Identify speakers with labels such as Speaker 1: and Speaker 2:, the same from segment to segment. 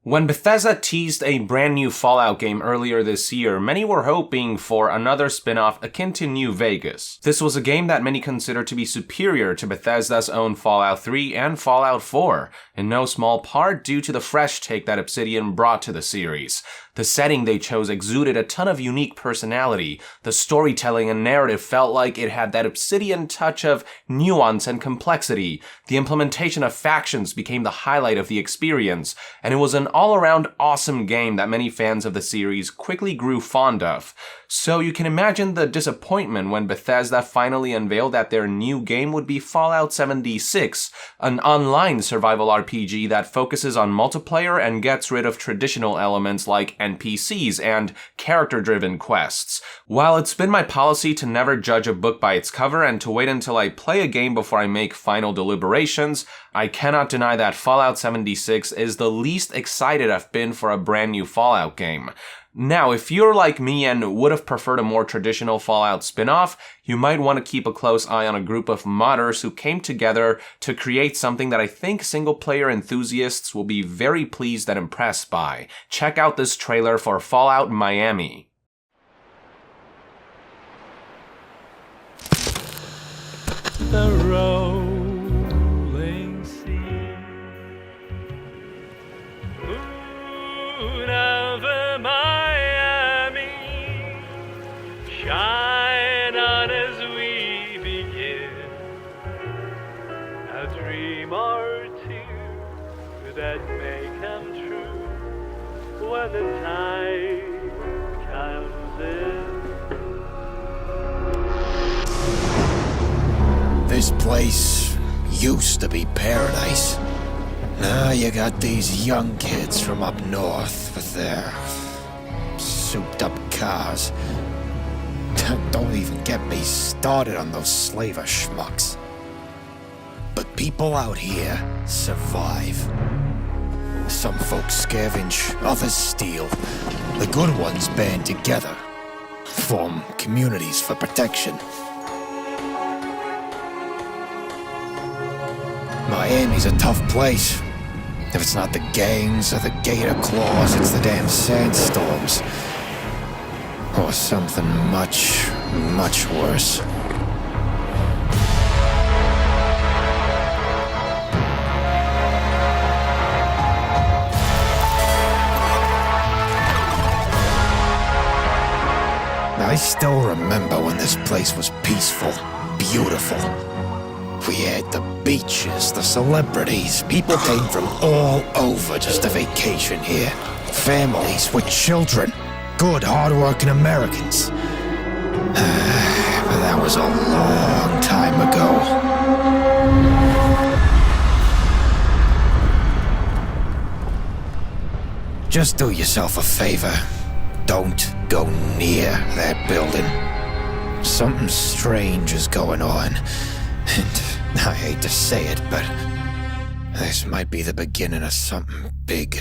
Speaker 1: When Bethesda teased a brand new Fallout game earlier this year, many were hoping for another spin-off akin to New Vegas. This was a game that many consider to be superior to Bethesda's own Fallout 3 and Fallout 4, in no small part due to the fresh take that Obsidian brought to the series. The setting they chose exuded a ton of unique personality. The storytelling and narrative felt like it had that Obsidian touch of nuance and complexity. The implementation of factions became the highlight of the experience, and it was an all-around awesome game that many fans of the series quickly grew fond of. So you can imagine the disappointment when Bethesda finally unveiled that their new game would be Fallout 76, an online survival RPG that focuses on multiplayer and gets rid of traditional elements like NPCs and character-driven quests. While it's been my policy to never judge a book by its cover and to wait until I play a game before I make final deliberations, I cannot deny that Fallout 76 is the least excited I've been for a brand new Fallout game. Now, if you're like me and would have preferred a more traditional Fallout spin-off, you might want to keep a close eye on a group of modders who came together to create something that I think single-player enthusiasts will be very pleased and impressed by. Check out this trailer for Fallout Miami.
Speaker 2: The rolling sea, moon over Miami, shine on as we begin a dream or two that may come true when the time comes in.
Speaker 3: This place used to be paradise. Now you got these young kids from up north with their souped-up cars. Don't even get me started on those slaver schmucks. But people out here survive. Some folks scavenge, others steal. The good ones band together, form communities for protection. Miami's a tough place. If it's not the gangs or the gator claws, it's the damn sandstorms. Or something much, much worse. I still remember when this place was peaceful, beautiful. We had the beaches, the celebrities. People came from all over just to vacation here. Families with children. Good, hard-working Americans. But that was a long time ago. Just do yourself a favor. Don't go near that building. Something strange is going on. And I hate to say it, but this might be the beginning of something big.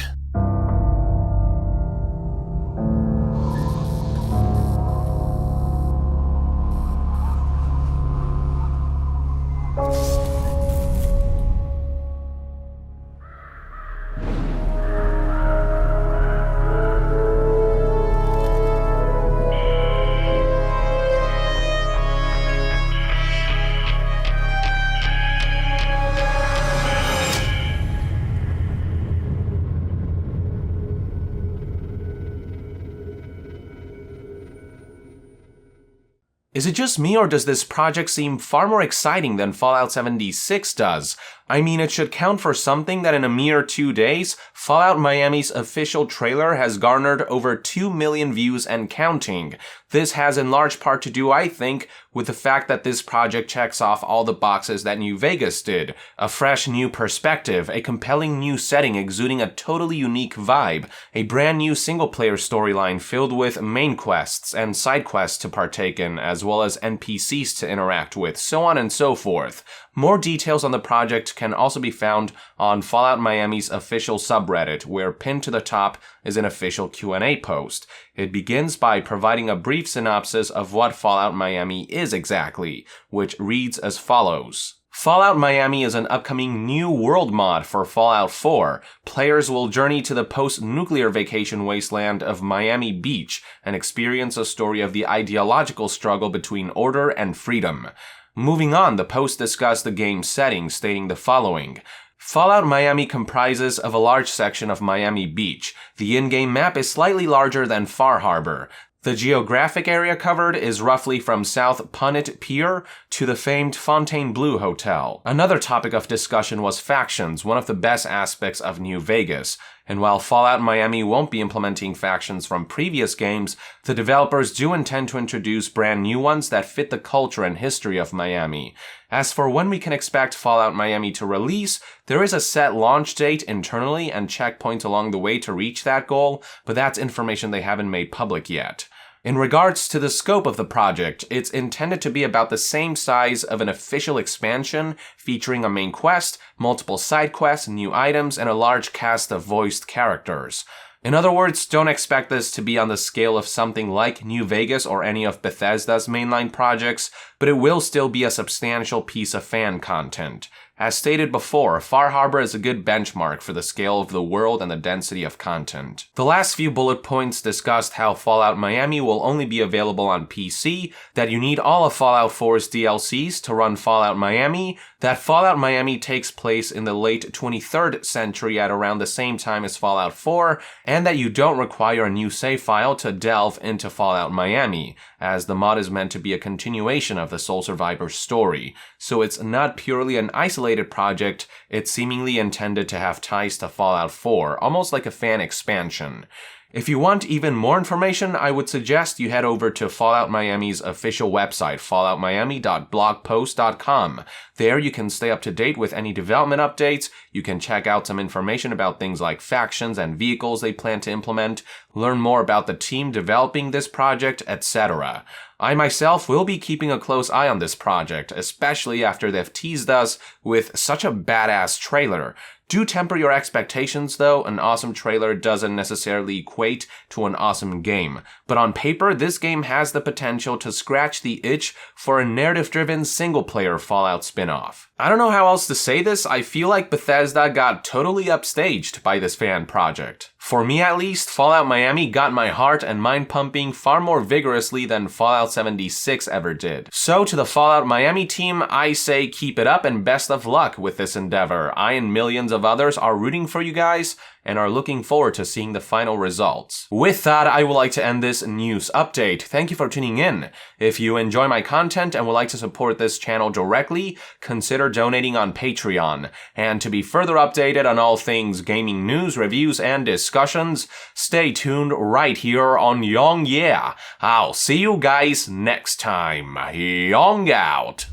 Speaker 1: Is it just me, or does this project seem far more exciting than Fallout 76 does? I mean, it should count for something that in a mere 2 days, Fallout Miami's official trailer has garnered over 2 million views and counting. This has in large part to do, I think, with the fact that this project checks off all the boxes that New Vegas did. A fresh new perspective, a compelling new setting exuding a totally unique vibe, a brand new single-player storyline filled with main quests and side quests to partake in, as well as NPCs to interact with, so on and so forth. More details on the project can also be found on Fallout Miami's official subreddit, where pinned to the top is an official Q&A post. It begins by providing a brief synopsis of what Fallout Miami is exactly, which reads as follows. Fallout Miami is an upcoming new world mod for Fallout 4. Players will journey to the post-nuclear vacation wasteland of Miami Beach and experience a story of the ideological struggle between order and freedom. Moving on, the post discussed the game's setting, stating the following. Fallout Miami comprises of a large section of Miami Beach. The in-game map is slightly larger than Far Harbor. The geographic area covered is roughly from South Punnet Pier to the famed Fontainebleau Hotel. Another topic of discussion was factions, one of the best aspects of New Vegas. And while Fallout Miami won't be implementing factions from previous games, the developers do intend to introduce brand new ones that fit the culture and history of Miami. As for when we can expect Fallout Miami to release, there is a set launch date internally and checkpoints along the way to reach that goal, but that's information they haven't made public yet. In regards to the scope of the project, it's intended to be about the same size of an official expansion, featuring a main quest, multiple side quests, new items, and a large cast of voiced characters. In other words, don't expect this to be on the scale of something like New Vegas or any of Bethesda's mainline projects, but it will still be a substantial piece of fan content. As stated before, Far Harbor is a good benchmark for the scale of the world and the density of content. The last few bullet points discussed how Fallout Miami will only be available on PC, that you need all of Fallout 4's DLCs to run Fallout Miami, that Fallout Miami takes place in the late 23rd century at around the same time as Fallout 4, and that you don't require a new save file to delve into Fallout Miami, as the mod is meant to be a continuation of the Soul Survivor story, so it's not purely an isolated project, it's seemingly intended to have ties to Fallout 4, almost like a fan expansion. If you want even more information, I would suggest you head over to Fallout Miami's official website, falloutmiami.blogpost.com. There you can stay up to date with any development updates, you can check out some information about things like factions and vehicles they plan to implement, learn more about the team developing this project, etc. I myself will be keeping a close eye on this project, especially after they've teased us with such a badass trailer. Do temper your expectations though, an awesome trailer doesn't necessarily equate to an awesome game. But on paper, this game has the potential to scratch the itch for a narrative-driven single-player Fallout spin-off. I don't know how else to say this, I feel like Bethesda got totally upstaged by this fan project. For me at least, Fallout Miami got my heart and mind pumping far more vigorously than Fallout 76 ever did. So to the Fallout Miami team, I say keep it up and best of luck with this endeavor. I and millions of others are rooting for you guys and are looking forward to seeing the final results. With that, I would like to end this news update. Thank you for tuning in. If you enjoy my content and would like to support this channel directly, consider donating on Patreon. And to be further updated on all things gaming news, reviews, and discussions, stay tuned right here on Yong Yeah. I'll see you guys next time. Yong out.